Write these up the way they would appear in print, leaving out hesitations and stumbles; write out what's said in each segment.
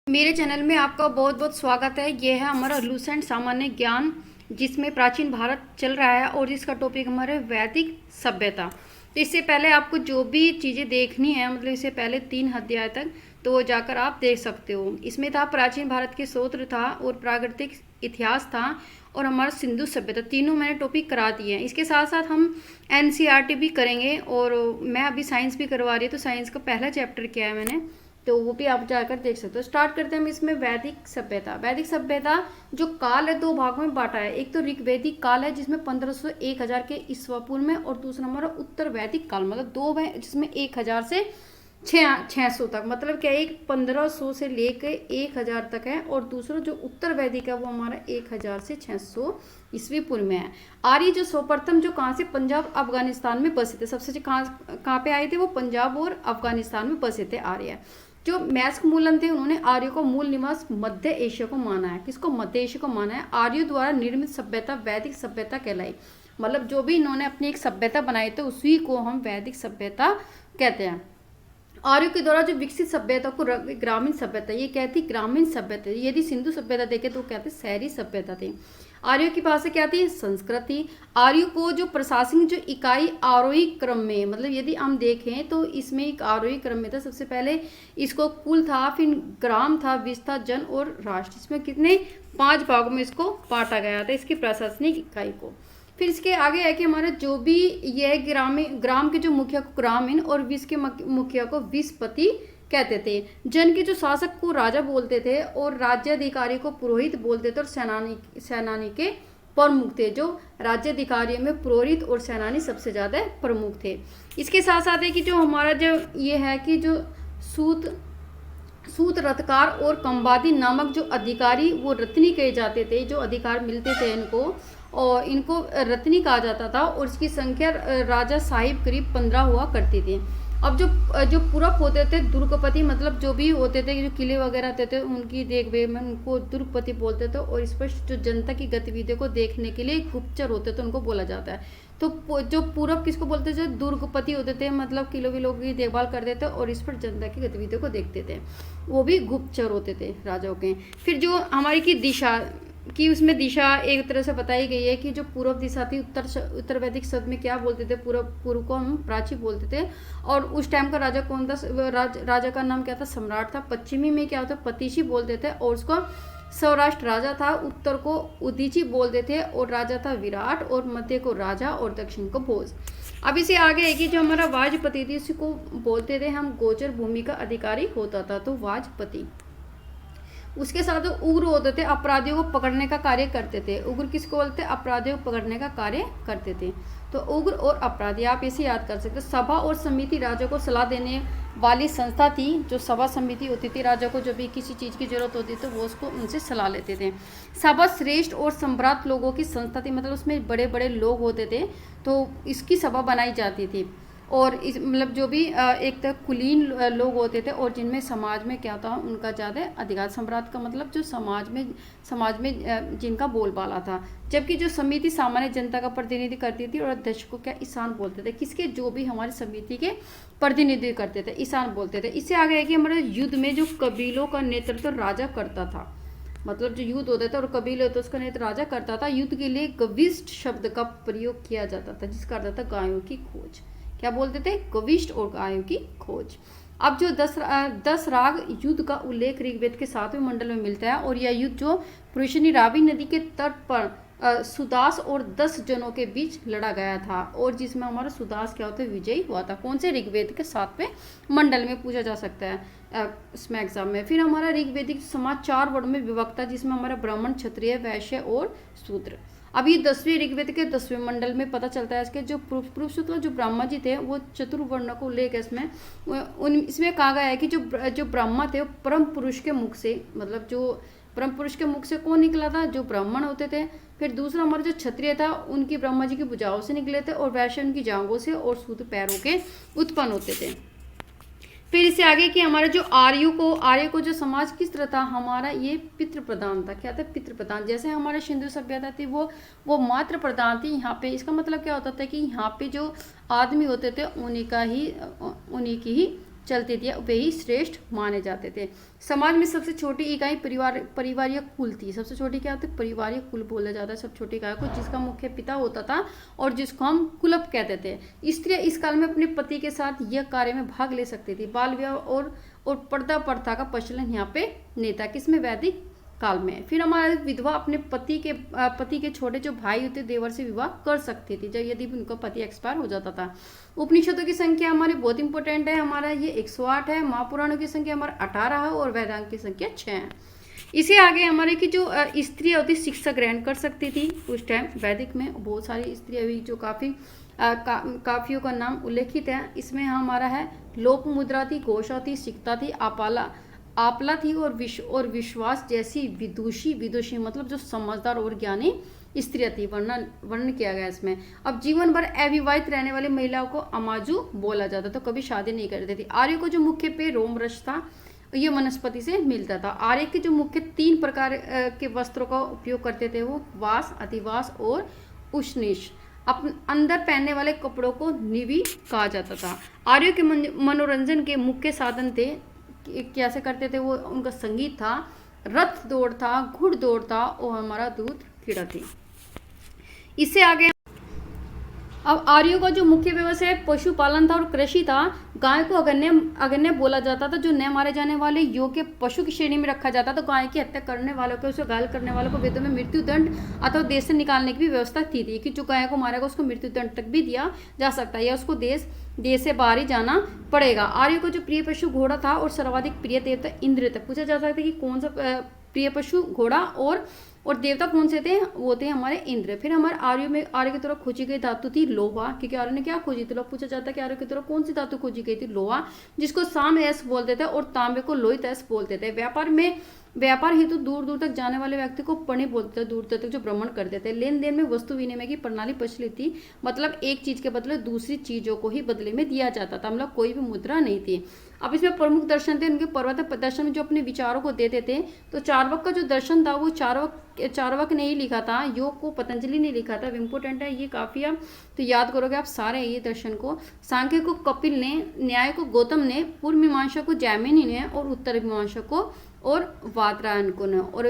मेरे चैनल में आपका बहुत बहुत स्वागत है। ये है हमारा लूसेंट सामान्य ज्ञान, जिसमें प्राचीन भारत चल रहा है और इसका टॉपिक हमारे वैदिक सभ्यता। तो इससे पहले आपको जो भी चीज़ें देखनी है, मतलब इससे पहले 3 अध्याय तक, तो वो जाकर आप देख सकते हो। इसमें था प्राचीन भारत के स्रोत था और प्राकृतिक इतिहास था और हमारा सिंधु सभ्यता। तीनों मैंने टॉपिक करा दिए हैं। इसके साथ साथ हम एनसीईआरटी भी करेंगे और मैं अभी साइंस भी करवा रही हूँ, तो साइंस का पहला चैप्टर किया है मैंने, तो वो भी आप जाकर देख सकते हो। स्टार्ट करते हैं हम इसमें वैदिक सभ्यता। वैदिक सभ्यता जो काल है 2 भागों में बांटा है। एक तो ऋग्वैदिक काल है जिसमें 1500 1000 के ईस्वी पूर्व में, और दूसरा हमारा उत्तर वैदिक काल, मतलब 2 है जिसमें 1000 से 600 तक, मतलब क्या, एक 1500 से लेकर 1000 तक है, और दूसरा जो उत्तर वैदिक है वो हमारा 1000 से 600 ईस्वी पूर्व में है। आर्य जो सर्वप्रथम जो कहाँ से, पंजाब अफगानिस्तान में बसे थे। सबसे कहाँ पे आए थे वो, पंजाब और अफगानिस्तान में बसे थे आर्य। जो मैस्क मूलन थे, उन्होंने आर्यों को मूल निवास मध्य एशिया को माना है। किसको, मध्य एशिया को माना है। आर्यों द्वारा निर्मित सभ्यता वैदिक सभ्यता कहलाई। मतलब जो भी इन्होंने अपनी एक सभ्यता बनाई थी उसी को हम वैदिक सभ्यता कहते हैं। आर्यों के द्वारा जो विकसित सभ्यता को ग्रामीण सभ्यता ये कहती, ग्रामीण सभ्यता। यदि सिंधु सभ्यता देखे तो कहते शहरी सभ्यता थी। आर्यों की भाषा क्या थी, संस्कृति। आर्यों को जो प्रशासनिक जो इकाई आरोही क्रम में, मतलब यदि हम देखें तो इसमें एक आरोही क्रम में था। सबसे पहले इसको कुल था, फिर ग्राम था, विष था, जन और राष्ट्र। इसमें कितने 5 भागों में इसको बांटा गया था, इसकी प्रशासनिक इकाई को। फिर इसके आगे है कि हमारे जो भी यह ग्राम के जो मुखिया को ग्रामीण और विष के मुखिया को विषपति कहते थे। जन के जो शासक को राजा बोलते थे और राज्याधिकारी को पुरोहित बोलते थे, और सेनानी के प्रमुख थे। जो राज्याधिकारियों में पुरोहित और सेनानी सबसे ज़्यादा प्रमुख थे। इसके साथ साथ है कि जो हमारा जो ये है कि जो सूत रथकार और कंबादी नामक जो अधिकारी, वो रत्नी कहे जाते थे। जो अधिकार मिलते थे इनको, और इनको रत्नी कहा जाता था, और इसकी संख्या राजा साहिब करीब 15 हुआ करती थी। अब जो पूरक होते थे दुर्गपति, मतलब जो भी होते थे जो किले वगैरह होते थे उनकी देखरेख में उनको दुर्गपति बोलते थे। और स्पष्ट जो जनता की गतिविधियों को देखने के लिए गुप्तचर होते थे उनको बोला जाता है। तो जो पूरक किसको बोलते थे, जो दुर्गपति होते थे, मतलब किलो विलो की देखभाल करते थे और इस पर जनता की गतिविधियों को देखते थे, वो भी गुप्तचर होते थे राजाओं के। फिर जो हमारी की दिशा कि उसमें दिशा एक तरह से बताई गई है कि जो पूर्व दिशा थी, उत्तर वैदिक शब्द में क्या बोलते थे, पूर्व को हम प्राची बोलते थे। और उस टाइम का राजा कौन था, राजा का नाम क्या था, सम्राट था। पश्चिमी में क्या होता, पतिशी बोलते थे, और उसको सौराष्ट्र राजा था। उत्तर को उदीची बोलते थे और राजा था विराट, और मध्य को राजा और दक्षिण को भोज। अब इसे आगे है कि जो हमारा वाजपति थी उसको बोलते थे हम गोचर भूमि का अधिकारी होता था, तो वाजपति। उसके साथ उग्र होते थे, अपराधियों को पकड़ने का कार्य करते थे। उग्र किसको बोलते, अपराधियों को पकड़ने का कार्य करते थे। तो उग्र और अपराधी आप इसे याद कर सकते हो। सभा और समिति राजा को सलाह देने वाली संस्था थी। जो सभा समिति होती थी, राजा को जो भी किसी चीज़ की जरूरत होती थी वो उसको उनसे सलाह लेते थे। सभा श्रेष्ठ और सम्राट लोगों की संस्था थी, मतलब उसमें बड़े बड़े लोग होते थे, तो इसकी सभा बनाई जाती थी। और इस मतलब जो भी एक तक कुलीन लोग होते थे, और जिनमें समाज में क्या था, उनका ज़्यादा अधिकार। सम्राट का मतलब जो समाज में जिनका बोलबाला था। जबकि जो समिति सामान्य जनता का प्रतिनिधि करती थी, और अध्यक्ष को क्या, ईशान बोलते थे। किसके, जो भी हमारी समिति के प्रतिनिधि करते थे, ईशान बोलते थे। इससे आगे है कि हमारे युद्ध में जो कबीलों का नेतृत्व राजा करता था, मतलब जो युद्ध होता था और कबीले होते उसका नेतृत्व राजा करता था। युद्ध के लिए गविष्ट शब्द का प्रयोग किया जाता था, जिसका अर्थ था गायों की खोज। क्या बोलते थे, गविष्ट और गायों की खोज। अब जो 10 राग युद्ध का उल्लेख ऋग्वेद के 7वें मंडल में मिलता है, और यह युद्ध जो पुरुषनी रावी नदी के तट पर सुदास और 10 जनों के बीच लड़ा गया था, और जिसमें हमारा सुदास क्या होता है, विजयी हुआ था। कौन से, ऋग्वेद के 7वें मंडल में पूछा जा सकता है इसमें एग्जाम में। फिर हमारा ऋग्वेदिक समाज 4 वर्णों में विभक्त था, जिसमें हमारा ब्राह्मण, क्षत्रिय, वैश्य और शूद्र। अब ये 10वें ऋग्वेद के 10वें मंडल में पता चलता है इसके जो पुरुष जो ब्रह्मा जी थे वो चतुर्वर्ण को लेकर इसमें कहा गया है कि जो ब्रह्मा थे वो परम पुरुष के मुख से, मतलब जो परम पुरुष के मुख से कौन निकला था, जो ब्राह्मण होते थे। फिर दूसरा हमारा जो क्षत्रिय था उनकी ब्रह्मा जी की भुजाओं से निकले थे, और वैश्य उनकी जांघों से, और शूद्र पैरों के उत्पन्न होते थे। फिर इससे आगे कि हमारा जो आर्य को जो समाज किस तरह था, हमारा ये पितृ प्रधान था। क्या था, पितृ प्रधान। जैसे हमारा सिंधु सभ्यता थी वो मातृ प्रधान थी। यहाँ पे इसका मतलब क्या होता था कि यहाँ पे जो आदमी होते थे उन्हीं की ही चलती थी वही श्रेष्ठ माने जाते थे। समाज में सबसे छोटी इकाई परिवार या कुल थी। सबसे छोटी क्या होती है? परिवार या कुल बोला जाता है सब छोटी इकाई को, जिसका मुख्य पिता होता था और जिसको हम कुलप कहते थे। स्त्रियां इस काल में अपने पति के साथ यह कार्य में भाग ले सकती थी। बाल विवाह और पर्दा प्रथा का प्रचलन यहाँ पे नहीं था। किसमें? वैदिक काल में। फिर हमारा विधवा अपने पति के छोटे जो भाई होते देवर से विवाह कर सकती थी जब यदि उनका पति एक्सपायर हो जाता था। उपनिषदों की संख्या हमारी बहुत इंपॉर्टेंट है, हमारा ये 108 है। महापुराणों की संख्या हमारा 18 है और वेदांत की संख्या 6 है। इसे आगे हमारे की जो स्त्रियाँ होती शिक्षा ग्रहण कर सकती थी उस टाइम वैदिक में। बहुत सारी स्त्रियाँ हुई जो काफियों का नाम उल्लेखित है। इसमें हमारा है लोप मुद्रा थी, घोषा थी, सिक्ता थी, आपला थी और विश्वास जैसी विदुषी मतलब जो समझदार और ज्ञानी स्त्रियाँ थी। वर्णन किया गया इसमें। अब जीवन भर अविवाहित रहने वाली महिलाओं को अमाजु बोला जाता था, कभी शादी नहीं करती थी। आर्य को जो मुख्य पेय रोमरस था ये वनस्पति से मिलता था। आर्य के जो मुख्य 3 प्रकार के वस्त्रों का उपयोग करते थे वो वास, अधिवास और उष्णीष। अंदर पहनने वाले कपड़ों को निवि कहा जाता था। आर्यों के मनोरंजन के मुख्य साधन थे, कैसे करते थे वो? उनका संगीत था, रथ दौड़ था, घुड़ दौड़ था और हमारा दूध क्रीड़ा थी। इससे आगे अब आर्यों का जो मुख्य व्यवसाय पशुपालन था और कृषि था। गाय को अगण्य बोला जाता था, जो न मारे जाने वाले योग्य पशु की श्रेणी में रखा जाता था। गाय की हत्या करने वालों को, उसे घायल करने वालों को वेदों में मृत्यु दंड अथवा देश से निकालने की भी व्यवस्था थी कि जो गाय को मारेगा उसको मृत्यु दंड तक भी दिया जा सकता है या उसको देश से बाहर ही जाना पड़ेगा। आर्यों का जो प्रिय पशु घोड़ा था और सर्वाधिक प्रिय देवता इंद्र थे। पूछा जा सकता है कि कौन सा प्रिय पशु घोड़ा और देवता कौन से थे? वो थे हमारे इंद्र। फिर हमारे आर्य की तरफ खोजी गई धातु थी लोहा, क्योंकि आर्य ने क्या खोजी थी? पूछा जाता है कि आर्य की तरफ कौन सी धातु खोजी गई थी? लोहा, जिसको साम एस बोलते थे और तांबे को लोहित एस बोलते थे। व्यापार हेतु दूर दूर तक जाने वाले व्यक्ति को पणि बोलते थे, दूर दूर तक जो भ्रमण करते थे। लेन देन में वस्तु विनिमय की प्रणाली प्रचलित थी, मतलब एक चीज के बदले दूसरी चीजों को ही बदले में दिया जाता था, मतलब कोई भी मुद्रा नहीं थी। अब इसमें प्रमुख दर्शन थे उनके पर्वत दर्शन में जो अपने विचारों को देते थे। तो चार्वक का जो दर्शन था वो चार्वक ने ही लिखा था, योग को पतंजलि ने लिखा था। इंपोर्टेंट है ये काफी, आप तो याद करोगे आप सारे ये दर्शन को। सांख्य को कपिल ने, न्याय को गौतम ने, पूर्व मीमांसा को जैमिनी ने और उत्तर मीमांसा को और वादरायण को ने और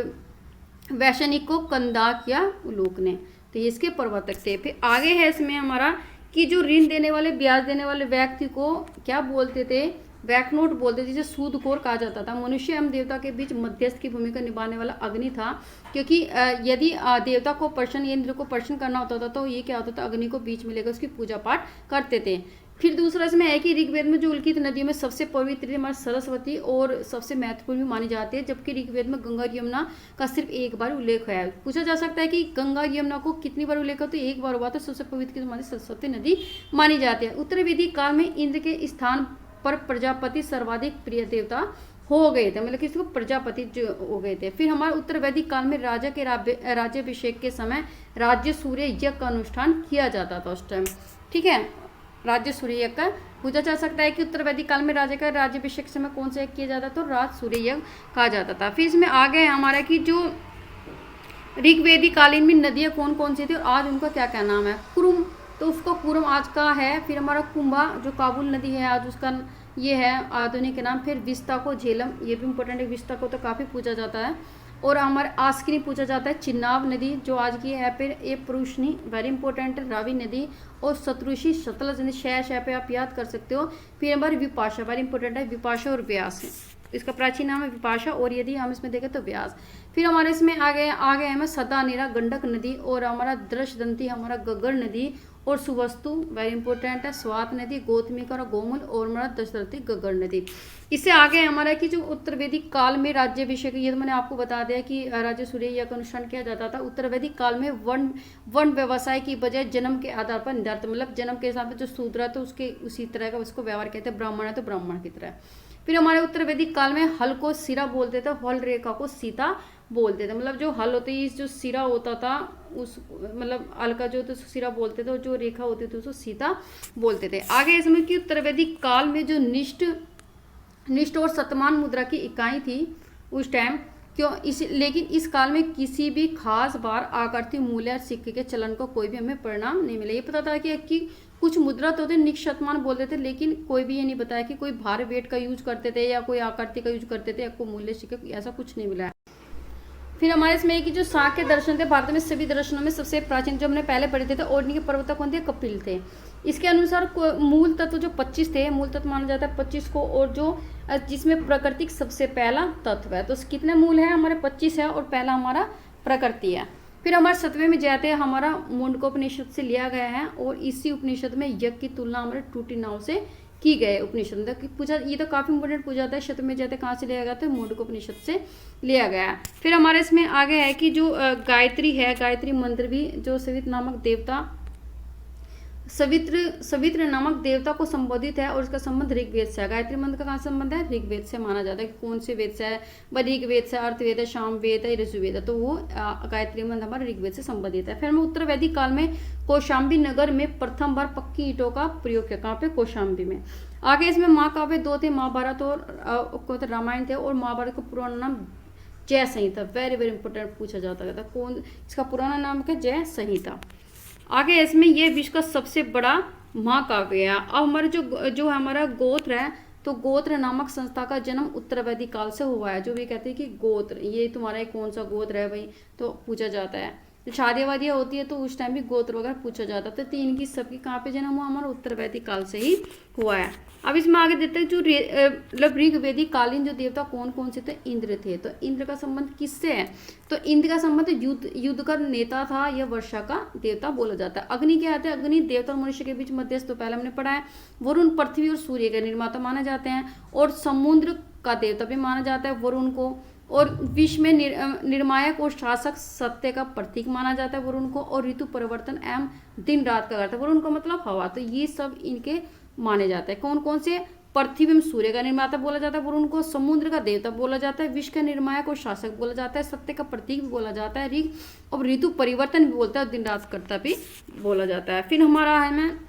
वैशनिक को कंदाक या उलूक ने। तो ये इसके प्रवर्तक थे। फिर आगे है इसमें हमारा कि जो ऋण देने वाले, ब्याज देने वाले व्यक्ति को क्या बोलते थे? बैकनोट बोलते थे, जिसे सूदखोर कहा जाता था। मनुष्य एवं देवता के बीच मध्यस्थ की भूमिका निभाने वाला अग्नि था, क्योंकि यदि देवता को प्रसन्न, इंद्र को प्रसन्न करना होता था तो ये क्या होता था? अग्नि को बीच में लेकर उसकी पूजा पाठ करते थे। फिर दूसरा इसमें है कि ऋग्वेद में जो उल्लिखित नदियों में सबसे पवित्र हमारी सरस्वती और सबसे महत्वपूर्ण भी मानी जाती है, जबकि ऋग्वेद में गंगा यमुना का सिर्फ एक बार उल्लेख है। पूछा जा सकता है कि गंगा यमुना को कितनी बार उल्लेख है? तो एक बार हुआ। तो सबसे पवित्र हमारी सरस्वती नदी मानी जाती है। उत्तर वैदिक काल में इंद्र के स्थान पर प्रजापति सर्वाधिक प्रिय देवता हो गए थे, मतलब किसी को प्रजापति जो हो गए थे। फिर हमारे उत्तर वैदिक काल में राजा के राज्याभिषेक के समय राज्य सूर्य यज्ञ का अनुष्ठान किया जाता था उस टाइम। ठीक है, राज्य सूर्य यज्ञ का पूछा जा सकता है कि उत्तर वैदिक काल में राजा का राज्याभिषेक के समय कौन सा यज्ञ किया जाता था? तो राज सूर्य यज्ञ कहा जाता था। फिर इसमें आ गए हमारा कि जो ऋग्वेदिक कालीन में नदियाँ कौन कौन सी थी और आज उनका क्या क्या नाम है? कुरुम, तो उसका कुरुम आज का है। फिर हमारा कुंभा जो काबुल नदी है आज उसका ये है आधुनिक नाम। फिर विस्ता को झेलम, ये भी इंपॉर्टेंट है, विस्ता को तो काफ़ी पूछा जाता है। और हमारे आस्किनी पूछा जाता है। चिन्नाब नदी जो आज की है। फिर ए पुरुषनी वेरी इंपॉर्टेंट है, रावी नदी। और शत्रुषि सतलज नदी, शह पे आप याद कर सकते हो। फिर हमारी विपाशा वेरी इंपॉर्टेंट है, विपाशा और व्यास, इसका प्राचीन नाम है विपाशा और यदि हम इसमें देखें तो व्यास। फिर हमारे इसमें आ गए हमें सदानीरा गंडक नदी और हमारा दृशदंती हमारा गगर नदी और सुवस्तु वेरी इंपॉर्टेंट है, स्वात नदी, गौतमिका और गोमुल और हमारा दशरथी गगर नदी। इससे आगे हमारा कि जो उत्तर वैदिक काल में राज्याभिषेक, ये तो मैंने आपको बता दिया कि राज्य सूर्य यज्ञ का अनुष्ठान किया जाता था। उत्तर वैदिक काल में वर्ण व्यवसाय की बजाय जन्म के आधार पर निर्धारित, मतलब जन्म के हिसाब से जो शूद्र है तो उसके उसी तरह का उसको व्यवहार कहते हैं, ब्राह्मण है तो ब्राह्मण की तरह। फिर हमारे उत्तर वैदिक काल में हल को सिरा बोलते थे, हल रेखा को सीता बोलते थे, मतलब जो हल होती जो सिरा होता था उस मतलब हल का जो तो सिरा बोलते थे और जो रेखा होती थी उसको सीता बोलते थे। आगे इसमें कि उत्तर वैदिक काल में जो निष्ठ और शतमान मुद्रा की इकाई थी उस टाइम लेकिन इस काल में किसी भी खास बार आकृति मूल्य सिक्के के चलन को कोई भी हमें परिणाम नहीं मिला। ये पता था कि कुछ मुद्रा तो थे निक्षतमान बोलते थे, लेकिन कोई भी ये नहीं बताया कि कोई भार वेट का यूज करते थे या कोई आकृति का यूज करते थे या कोई मूल्य सिक्के, ऐसा कुछ नहीं मिला है। फिर हमारे इसमें एक जो सांख्य दर्शन थे, भारत में सभी दर्शनों में सबसे प्राचीन जो हमने पहले पढ़े थे, और इनके प्रवर्तक कौन थे? कपिल थे। इसके अनुसार मूल तत्व जो 25 थे, मूल तत्व माना जाता है 25 को, और जो जिसमें प्राकृतिक सबसे पहला तत्व है। तो कितने मूल है हमारे? 25 है, और पहला हमारा प्रकृति है। फिर हमारे 7वें में जाते हैं, हमारा मुंडकोपनिषद से लिया गया है, और इसी उपनिषद में यज्ञ की तुलना हमारे टूटी नाव से की गए उपनिषद पूछा। ये तो काफी इंपोर्टेंट पूछा जाता है। 7वें में जाते कहाँ से लिया गया? तो मुंडकोपनिषद से लिया गया। फिर हमारे इसमें आगे है कि जो गायत्री है, गायत्री मंत्र भी जो सवित्र नामक देवता, सवित्र नामक देवता को संबोधित है, और इसका संबंध ऋग्वेद से है। गायत्री मंत्र का कहाँ संबंध है? ऋग्वेद से माना जाता है। कि कौन से वेद से है? ऋग्वेद से, अर्थवेद है, सामवेद है, ऋजुवेद है। तो वो गायत्री मंत्र हमारे ऋग्वेद से संबंधित है। फिर हमें उत्तर वैदिक काल में कौशाम्बी नगर में प्रथम बार पक्की ईंटों का प्रयोग किया। कहाँ पे? कौशाम्बी में। आगे इसमें महाकाव्य 2 थे, महाभारत और रामायण थे, और महाभारत का पुराना नाम जय संहिता, वेरी वेरी इंपोर्टेंट पूछा जाता था। कौन इसका पुराना नाम क्या? जय संहिता। आगे इसमें ये विश्व का सबसे बड़ा महाकाव्य है। अब हमारे जो हमारा गोत्र है, तो गोत्र नामक संस्था का जन्म उत्तर वैदिक काल से हुआ है। जो भी कहते हैं कि गोत्र, ये तुम्हारा कौन सा गोत्र है भाई, तो पूछा जाता है। शादी वादियाँ होती है तो उस टाइम भी गोत्र वगैरह पूछा जाता था। तो इनकी सबकी कहाँ पे जन्म हुआ? हमारा उत्तर वैदिक काल से ही हुआ है। अब इसमें आगे देते हैं जो मतलब ऋग्वेदिक कालीन जो देवता कौन कौन से थे? इंद्र थे। तो इंद्र का संबंध किससे है? तो इंद्र का संबंध युद्ध का नेता था, यह वर्षा का देवता बोला जाता है। अग्नि क्या आते हैं? अग्नि देवता और मनुष्य के बीच मध्यस्थ, तो पहले हमने पढ़ा है। वरुण पृथ्वी और सूर्य के निर्माता माने जाते हैं, और समुद्र का देवता भी माना जाता है वरुण को, और विश्व में निर्मायक और शासक सत्य का प्रतीक माना जाता है वरुण को, और ऋतु परिवर्तन एवं दिन रात का करता है। वरुण का मतलब हवा। तो ये सब इनके माने जाते हैं। कौन कौन से? पृथ्वी में सूर्य का निर्माता बोला जाता है वरुण को, समुद्र का देवता बोला जाता है, विश्व का निर्मायक और शासक बोला जाता है, सत्य का प्रतीक भी बोला जाता है, ऋग और ऋतु परिवर्तन भी बोलता है, दिन रात करता भी बोला जाता है। फिर हमारा है में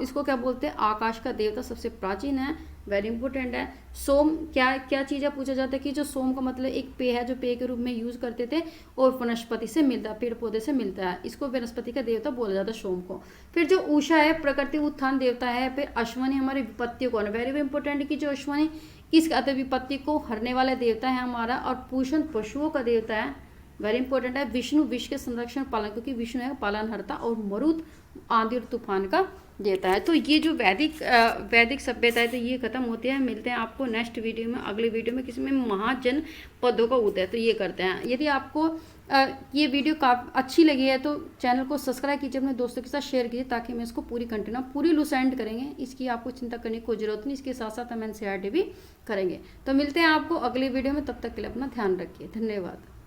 इसको क्या बोलते हैं? आकाश का देवता सबसे प्राचीन है, वेरी इंपॉर्टेंट है। सोम क्या चीज़ है? पूछा जाता है कि जो सोम का मतलब एक पेय है, जो पेय के रूप में यूज करते थे, और वनस्पति से मिलता है, पेड़ पौधे से मिलता है, इसको वनस्पति का देवता बोला जाता है सोम को। फिर जो उषा है, प्रकृति उत्थान देवता है। फिर अश्वनी हमारे विपत्तियों को, वेरी वेरी इंपॉर्टेंट कि जो अश्वनी किस कहते हैं? विपत्ति को हरने वाला देवता है हमारा। और पूषण पशुओं का देवता है, वेरी इंपॉर्टेंट है। विष्णु विश्व के संरक्षण पालन, क्योंकि विष्णु है पालनहर्ता, और मरुत आंधी और तूफान का देता है। तो ये जो वैदिक सभ्यता है, तो ये खत्म होती है। मिलते हैं आपको नेक्स्ट वीडियो में, अगले वीडियो में, किसी में महाजन पदों का उदय। तो ये करते हैं। यदि आपको ये वीडियो काफ़ी अच्छी लगी है तो चैनल को सब्सक्राइब कीजिए, अपने दोस्तों के साथ शेयर कीजिए, ताकि मैं इसको पूरी कंटिन्यू पूरी लुसेंट करेंगे। इसकी आपको चिंता करने की कोई जरूरत नहीं। इसके साथ साथ हम NCERT भी करेंगे। तो मिलते हैं आपको अगली वीडियो में, तब तक के लिए अपना ध्यान रखिए। धन्यवाद।